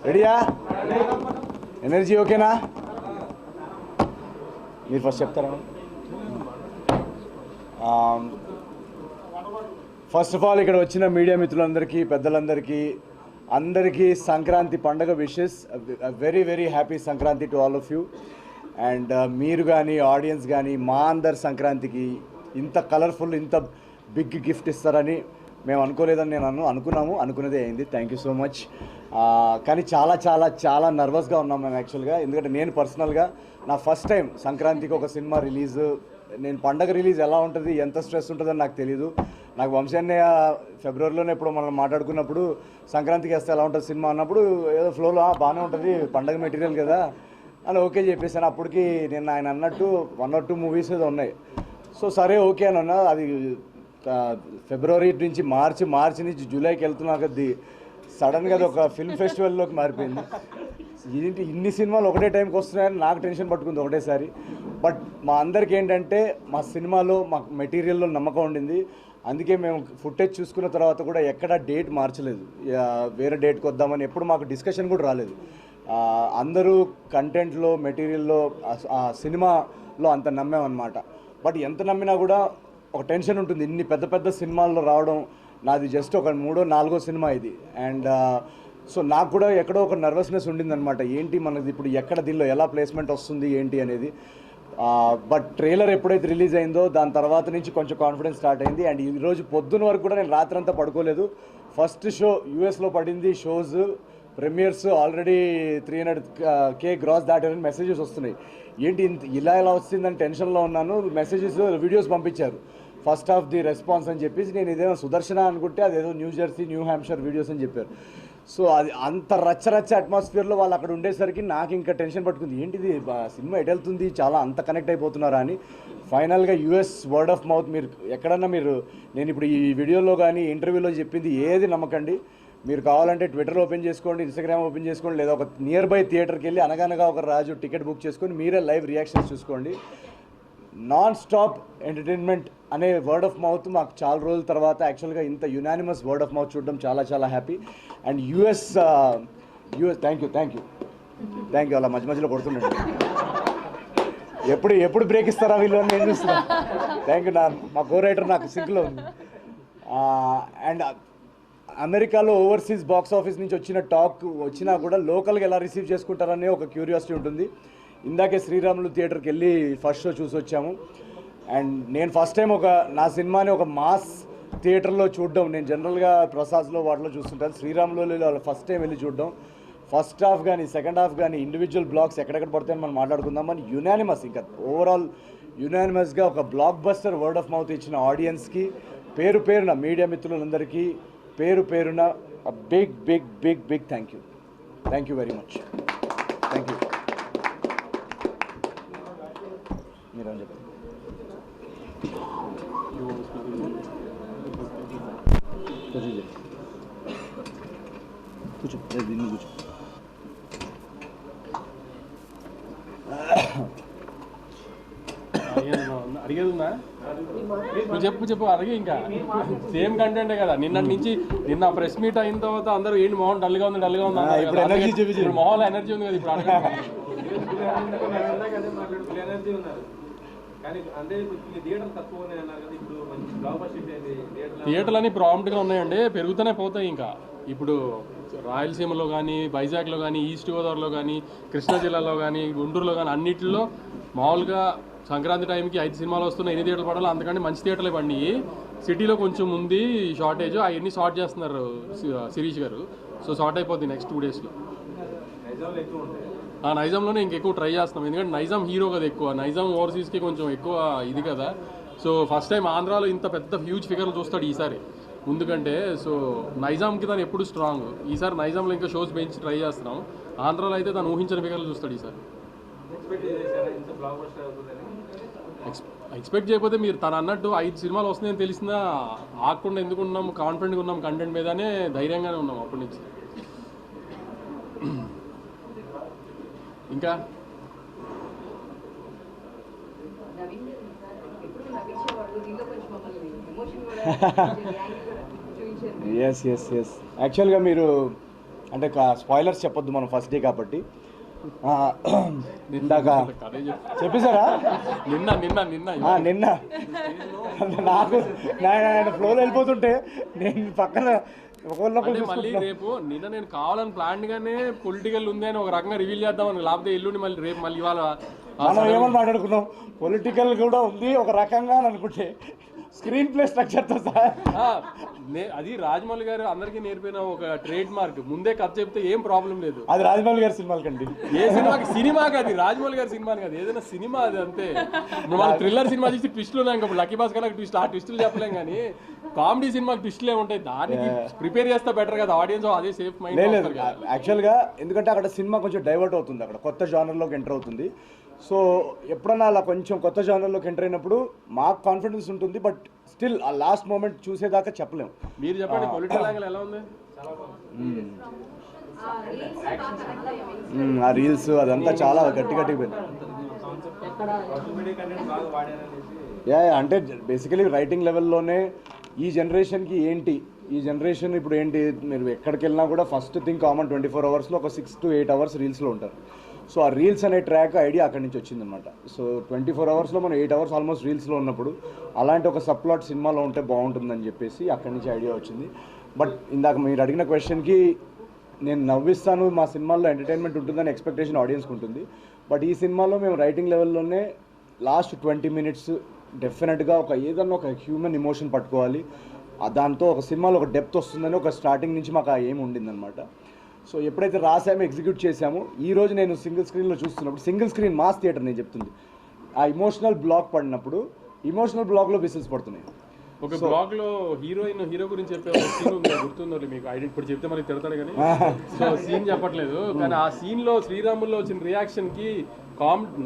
రెడీయా? ఎనర్జీ ఓకేనా? మీరు ఫస్ట్ చెప్తారా? ఫస్ట్ ఆఫ్ ఆల్ ఇక్కడ వచ్చిన మీడియా మిత్రులందరికీ, పెద్దలందరికీ, అందరికీ సంక్రాంతి పండగ wishes. Very very happy Sankranti to all of you. And మీరు కానీ ఆడియన్స్ కానీ మా అందరి సంక్రాంతికి ఇంత కలర్ఫుల్, ఇంత బిగ్ గిఫ్ట్ ఇస్తారని మేము అనుకోలేదని నేను అనుకున్నదే అయింది. Thank you so much. కానీ చాలా చాలా చాలా నర్వస్గా ఉన్నాం మేము యాక్చువల్గా. ఎందుకంటే నేను పర్సనల్గా నా ఫస్ట్ టైం సంక్రాంతికి ఒక సినిమా రిలీజ్, నేను పండగ రిలీజ్ ఎలా ఉంటుంది, ఎంత స్ట్రెస్ ఉంటుందని నాకు తెలీదు. నాకు వంశీన్నయ్య ఫిబ్రవరిలోనే ఎప్పుడు మనం మాట్లాడుకున్నప్పుడు సంక్రాంతికి వేస్తే ఎలా ఉంటుంది సినిమా అన్నప్పుడు ఏదో ఫ్లోలో బాగానే ఉంటుంది, పండగ మెటీరియల్ కదా అని ఓకే చెప్పేసాను. అప్పటికి నేను ఆయన అన్నట్టు 1 or 2 మూవీస్ ఏదో ఉన్నాయి. సో సరే ఓకే అని అన్నా. అది ఫిబ్రవరి నుంచి మార్చి నుంచి జూలైకి వెళ్తున్నాక సడన్గా అది ఒక ఫిల్మ్ ఫెస్టివల్లోకి మారిపోయింది. ఏంటి ఇన్ని సినిమాలు ఒకటే టైంకి వస్తున్నాయని నాకు టెన్షన్ పట్టుకుంది ఒకటేసారి. బట్ మా అందరికి ఏంటంటే మా సినిమాలో మా మెటీరియల్లో నమ్మకం ఉండింది. అందుకే మేము ఫుటేజ్ చూసుకున్న తర్వాత కూడా ఎక్కడ డేట్ మార్చలేదు, వేరే డేట్కి వద్దామని ఎప్పుడు మాకు డిస్కషన్ కూడా రాలేదు. అందరూ కంటెంట్లో, మెటీరియల్లో, ఆ సినిమాలో అంత నమ్మామన్నమాట. బట్ ఎంత నమ్మినా కూడా ఒక టెన్షన్ ఉంటుంది. ఇన్ని పెద్ద పెద్ద సినిమాల్లో రావడం, నాది జస్ట్ ఒక 3వ 4వ సినిమా ఇది. అండ్ సో నాకు కూడా ఎక్కడో ఒక నర్వస్నెస్ ఉండిందనమాట. ఏంటి మనది ఇప్పుడు ఎక్కడ దీనిలో ఎలా ప్లేస్మెంట్ వస్తుంది ఏంటి అనేది. బట్ ట్రైలర్ ఎప్పుడైతే రిలీజ్ అయిందో దాని తర్వాత నుంచి కొంచెం కాన్ఫిడెన్స్ స్టార్ట్ అయింది. అండ్ ఈరోజు పొద్దున వరకు కూడా నేను రాత్రంతా పడుకోలేదు. ఫస్ట్ షో యూఎస్లో పడింది. Shows premieres already 300K gross దాటారని మెసేజెస్ వస్తున్నాయి. ఏంటి ఇలా ఎలా వస్తుందని టెన్షన్లో ఉన్నాను. మెసేజెస్, వీడియోస్ పంపించారు ఫస్ట్ హాఫ్ ది రెస్పాన్స్ అని చెప్పేసి. నేను ఇదేమో సుదర్శన అనుకుంటే అదేదో New Jersey, New Hampshire videos అని చెప్పారు. సో అది అంత రచ్చ అట్మాస్ఫియర్లో వాళ్ళు అక్కడ ఉండేసరికి నాకు ఇంకా టెన్షన్ పట్టుకుంది. ఏంటిది సినిమా ఎటు వెళ్తుంది, చాలా అంత కనెక్ట్ అయిపోతున్నారా అని. ఫైనల్గా యూఎస్ వర్డ్ ఆఫ్ మౌత్. మీరు ఎక్కడన్నా నేను ఇప్పుడు ఈ వీడియోలో కానీ ఇంటర్వ్యూలో చెప్పింది ఏది నమ్మకండి. మీరు కావాలంటే ట్విట్టర్ ఓపెన్ చేసుకోండి, ఇన్స్టాగ్రామ్ ఓపెన్ చేసుకోండి, లేదా ఒక నియర్ బై థియేటర్కి వెళ్ళి అనగనగా ఒక రాజు టికెట్ బుక్ చేసుకొని మీరే లైవ్ రియాక్షన్స్ చూసుకోండి. నాన్ స్టాప్ ఎంటర్టైన్మెంట్ అనే వర్డ్ ఆఫ్ మౌత్ మాకు చాలా రోజుల తర్వాత యాక్చువల్గా ఇంత యునానిమస్ వర్డ్ ఆఫ్ మౌత్ చూడడం చాలా చాలా happy. And US thank you అలా మధ్యలో కొడుతుండండి. ఎప్పుడు బ్రేక్ ఇస్తారా వీళ్ళు అని నేను చూస్తున్నా. Thank you. మా కో రైటర్ నాకు సింక్లో ఉంది. అండ్ అమెరికాలో ఓవర్సీస్ బాక్స్ ఆఫీస్ నుంచి వచ్చిన టాక్ వచ్చినా కూడా లోకల్గా ఎలా రిసీవ్ చేసుకుంటారనే ఒక క్యూరియాసిటీ ఉంటుంది. ఇందాకే శ్రీరాములు థియేటర్కి వెళ్ళి ఫస్ట్ షో చూసి వచ్చాము. అండ్ నేను ఫస్ట్ టైం నా సినిమాని ఒక మాస్ థియేటర్లో చూడడం. నేను జనరల్గా ప్రసాద్లో వాటిలో చూస్తుంటాను. శ్రీరాములు ఫస్ట్ టైం వెళ్ళి చూడడం. ఫస్ట్ హాఫ్ కానీ సెకండ్ హాఫ్ కానీ ఇండివిజువల్ బ్లాక్స్ ఎక్కడెక్కడ పడతాయని మనం మాట్లాడుకుందామని యునానిమస్, ఇంకా ఓవరాల్ యునానిమస్గా ఒక blockbuster word of mouth ఇచ్చిన ఆడియన్స్కి పేరున మీడియా మిత్రులందరికీ పేరున big big big big thank you very much. Thank you. మీరేం చెప్పండి. కూర్చో దీన్ని కూర్చో. అడిగేది ఉందా? చెప్పు అడిగి. ఇంకా సేమ్ కంటెంటే కదా. నిన్న ప్రెస్ మీట్ అయిన తర్వాత అందరూ ఏంటి మొహం డల్గా ఉంది ఇప్పుడు మొహంలో ఎనర్జీ ఉంది కదా. ఇప్పుడు థియేటర్లు అన్నీ ప్రాంప్ట్గా ఉన్నాయండి, పెరుగుతూనే పోతాయి. ఇంకా ఇప్పుడు రాయలసీమలో కానీ, వైజాగ్లో కానీ, ఈస్ట్ గోదావరిలో కానీ, కృష్ణా జిల్లాలో కానీ, గుంటూరులో కానీ అన్నింటిలో మామూలుగా సంక్రాంతి టైంకి 5 సినిమాలు వస్తున్నాయి. ఎన్ని థియేటర్లు పడాలో అంతకంటే మంచి థియేటర్లే పడినాయి. సిటీలో కొంచెం ఉంది షార్టేజ్, అవన్నీ షార్ట్ చేస్తున్నారు శిరీష్ గారు. సో షార్ట్ అయిపోద్ది నెక్స్ట్ 2 daysలో. నైజాంలోనే ఇంకెక్కువ ట్రై చేస్తున్నాం. ఎందుకంటే నైజాం హీరో కదా ఎక్కువ. నైజాం ఓవర్సీస్కి కొంచెం ఎక్కువ ఇది కదా. సో ఫస్ట్ టైం ఆంధ్రాలో ఇంత పెద్ద హ్యూజ్ ఫిగర్లు చూస్తాడు ఈసారి ముందుకంటే. సో నైజాంకి తను ఎప్పుడు స్ట్రాంగ్. ఈసారి నైజాంలో ఇంకా షోస్ పెంచి ట్రై చేస్తున్నాం. ఆంధ్రాలో అయితే తను ఊహించిన ఫిగర్లు చూస్తాడు ఈసారి. ఎక్స్పెక్ట్ చేయకపోతే మీరు తను అన్నట్టు 5 సినిమాలు వస్తున్నాయని తెలిసినా ఆగకుండా ఎందుకు ఉన్నాం, కాన్ఫిడెంట్గా ఉన్నాం కంటెంట్ మీదనే, ధైర్యంగానే ఉన్నాం అప్పటి నుంచి. ఇంకా ఎస్ యాక్చువల్గా మీరు అంటే స్పాయిలర్స్ చెప్పొద్దు మనం ఫస్ట్ డే కాబట్టి. ఆ, ఇందాక అదే చెప్పేశారా? నిన్న నిన్న నిన్న నిన్న నాకు ఆయన ఫ్లోలో వెళ్ళిపోతుంటే నేను పక్కన అంటే మళ్ళీ రేపు నిన్న నేను కావాలని ప్లాన్ గానే పొలిటికల్ ఉంది అని ఒక రకంగా రివీల్ చేద్దామని, లేకపోతే ఎల్లుండి మళ్ళీ రేపు మళ్ళీ ఇవాళ మనం ఏమని మాట్లాడుకున్నాం, పొలిటికల్ కూడా ఉంది ఒక రకంగా అని అనుకుంటే స్క్రీన్ ప్లే స్ట్రక్చర్తో సహా. అది రాజమౌళి గారు అందరికీ నేర్పిన ఒక ట్రేడ్ మార్క్. ముందే కథ చెప్తే ఏం ప్రాబ్లం లేదు. అది రాజమౌళి గారి సినిమాలకండి. ఏ సినిమాకి అది రాజమౌళి గారి సినిమా కాదు, ఏదైనా సినిమా అది అంతే. ఇప్పుడు మన థ్రిల్లర్ సినిమా చూసి ట్విస్టులు ఉన్నాయి, ఇంకా లక్కీ భాస్కర్ ట్విస్ట్, ఆ ట్విస్టులు చెప్పలేం. కానీ కామెడీ సినిమాకి ట్విస్టులే ఉంటాయి, దానికి ప్రిపేర్ చేస్తే బెటర్ కదా ఆడియన్స్, అదే సేఫ్ మైండ్. లేదు యాక్చువల్గా, ఎందుకంటే అక్కడ సినిమా కొంచెం డైవర్ట్ అవుతుంది, అక్కడ కొత్త జానర్లోకి ఎంటర్ అవుతుంది. సో ఎప్పుడన్నా అలా కొంచెం కొత్త జానర్లోకి ఎంటర్ అయినప్పుడు మాకు కాన్ఫిడెన్స్ ఉంటుంది, బట్ స్టిల్ ఆ లాస్ట్ మూమెంట్ చూసేదాకా చెప్పలేము. మీరు చెప్పండి, పొలిటికల్ యాంగిల్ ఎలా ఉంది? ఆ రీల్స్ అదంతా చాలా గట్టి పోయింది. అంటే బేసికలీ రైటింగ్ లెవెల్లోనే ఈ జనరేషన్కి ఏంటి, ఈ జనరేషన్ ఇప్పుడు ఏంటి, మీరు ఎక్కడికి వెళ్ళినా కూడా ఫస్ట్ థింగ్ కామన్ 24 అవర్స్లో ఒక 6 to 8 hours రీల్స్లో ఉంటారు. సో ఆ రీల్స్ అనే ట్రాక్ ఐడియా అక్కడి నుంచి వచ్చిందనమాట. సో 24 అవర్స్లో మనం 8 hours ఆల్మోస్ట్ రీల్స్లో ఉన్నప్పుడు అలాంటి ఒక సబ్ ప్లాట్ సినిమాలో ఉంటే బాగుంటుందని చెప్పేసి అక్కడి నుంచి ఐడియా వచ్చింది. బట్ ఇందాక మీరు అడిగిన క్వశ్చన్కి నేను నవ్విస్తాను, మా సినిమాల్లో ఎంటర్టైన్మెంట్ ఉంటుందని ఎక్స్పెక్టేషన్ ఆడియన్స్కి ఉంటుంది. బట్ ఈ సినిమాలో మేము రైటింగ్ లెవెల్లోనే లాస్ట్ 20 minutes డెఫినెట్గా ఏదన్నా ఒక హ్యూమన్ ఎమోషన్ పట్టుకోవాలి, దాంతో ఒక సినిమాలో ఒక డెప్త్ వస్తుందని ఒక స్టార్టింగ్ నుంచి మాకు ఆ ఏం ఉండిందనమాట. సో ఎప్పుడైతే రాసామో ఎగ్జిక్యూట్ చేసామో, ఈరోజు నేను సింగిల్ స్క్రీన్లో చూస్తున్నప్పుడు, సింగిల్ స్క్రీన్ మాస్ థియేటర్ నేను చెప్తుంది, ఆ ఇమోషనల్ బ్లాక్ పడినప్పుడు ఇమోషనల్ బ్లాక్లో విసిల్స్ పడుతున్నాయి. ఒక బ్లాగ్ లో హీరో గురించి చెప్పే ఒక సీన్ ఉంది, గుర్తుందో మీకు? ఇప్పుడు చెప్తే మనకి తిడతాడు కానీ, సో సీన్ చెప్పట్లేదు. కానీ ఆ సీన్ లో శ్రీరాముల్లో వచ్చిన రియాక్షన్ కి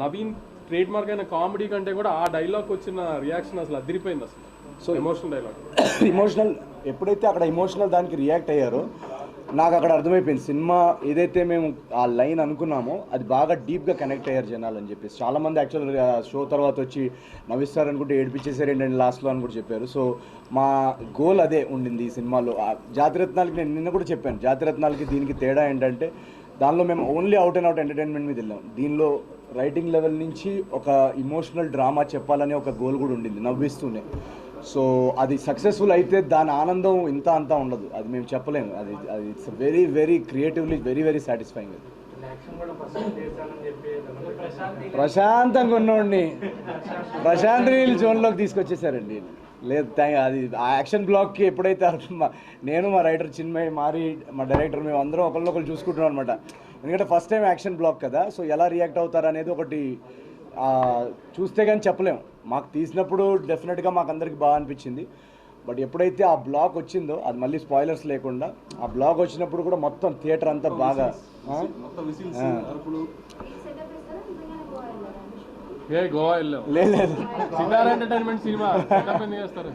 నవీన్ ట్రేడ్ మార్క్ అయిన కామెడీ కంటే కూడా ఆ డైలాగ్ వచ్చిన రియాక్షన్ అసలు అదిరిపోయింది అసలు. సో ఎమోషనల్ డైలాగ్, ఎమోషనల్ ఎప్పుడైతే అక్కడ ఎమోషనల్ దానికి రియాక్ట్ అయ్యారో నాకు అక్కడ అర్థమైపోయింది, సినిమా ఏదైతే మేము ఆ లైన్ అనుకున్నామో అది బాగా డీప్గా కనెక్ట్ అయ్యారు జనాలు అని చెప్పేసి. చాలామంది యాక్చువల్గా షో తర్వాత వచ్చి నవ్విస్తారనుకుంటే ఏడిపించేసారు ఏంటంటే లాస్ట్లో అని కూడా చెప్పారు. సో మా గోల్ అదే ఉండింది ఈ సినిమాలో. జాతిరత్నాలకి నేను నిన్న కూడా చెప్పాను, జాతిరత్నాలకి దీనికి తేడా ఏంటంటే దానిలో మేము only out and out entertainment మీద వెళ్ళాం. దీనిలో రైటింగ్ లెవెల్ నుంచి ఒక ఇమోషనల్ డ్రామా చెప్పాలనే ఒక గోల్ కూడా ఉండింది, నవ్విస్తూనే. సో అది సక్సెస్ఫుల్ అయితే దాని ఆనందం ఇంత అంతా ఉండదు, అది మేము చెప్పలేము. అది it's very very creatively very satisfying. ప్రశాంతంగా ఉన్నోడిని ప్రశాంత్ నీల్ జోన్లోకి తీసుకొచ్చేసారండి. లేదు అది ఆ యాక్షన్ బ్లాక్కి ఎప్పుడైతే నేను మా రైటర్ చిన్మయ్ మారి మా డైరెక్టర్ మేము అందరం ఒకరినొకరు చూసుకుంటున్నాం అనమాట. ఎందుకంటే ఫస్ట్ టైం యాక్షన్ బ్లాక్ కదా, సో ఎలా రియాక్ట్ అవుతారు అనేది ఒకటి చూస్తే కానీ చెప్పలేము. మాకు తీసినప్పుడు డెఫినెట్గా మాకు అందరికి బాగా అనిపించింది. బట్ ఎప్పుడైతే ఆ బ్లాక్ వచ్చిందో, అది మళ్ళీ స్పాయిలర్స్ లేకుండా, ఆ బ్లాక్ వచ్చినప్పుడు కూడా మొత్తం థియేటర్ అంతా బాగా గోవా వెళ్ళాం. లేదు సితారా ఎంటర్టైన్మెంట్ సినిమా చేస్తారు.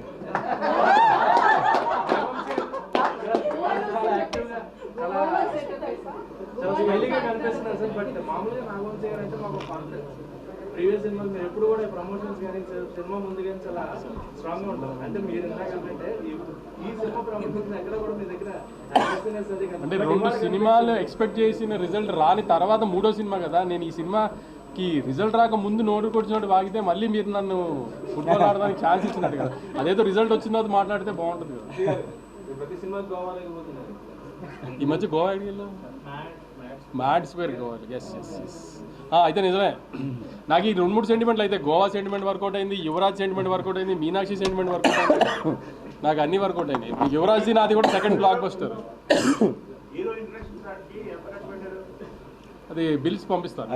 ప్రీవియస్ సినిమాలు మీరు ఎప్పుడు కూడా ప్రమోషన్స్ కానీ సినిమా ముందు కానీ చాలా స్ట్రాంగ్గా ఉంటారు. అంటే మీరు ఎందుకంటే ఈ సినిమా ప్రమోషన్స్ ఎక్కడ కూడా మీ దగ్గర అంటే 2 సినిమాలు ఎక్స్పెక్ట్ చేసిన రిజల్ట్ రాని తర్వాత 3వ సినిమా కదా. నేను ఈ సినిమాకి రిజల్ట్ రాక ముందు నోటు కొట్టినట్టు వాగితే మళ్ళీ మీరు నన్ను ఫుట్బాల్ ఆడడానికి ఛాన్స్ ఇచ్చినట్టు కదా. అదేదో రిజల్ట్ వచ్చిన తర్వాత మాట్లాడితే బాగుంటుంది కదా. ప్రతి సినిమా గోవాలేకపోతున్నారు. ఈ మధ్య Goa idea mad square Goa. Yes అయితే నిజమే, నాకు ఈ 2-3 సెంటిమెంట్లు అయితే గోవా సెంటిమెంట్ వర్కౌట్ అయింది, యువరాజ్ సెంటిమెంట్ వర్కౌట్ అయింది, మీనాక్షి సెంటిమెంట్ వర్కౌట్ అయింది, నాకు అన్ని వర్కౌట్ అయినాయి. యువరాజ్ది నాది కూడా సెకండ్ బ్లాక్ బస్టర్. అది బిల్స్ పంపిస్తాను.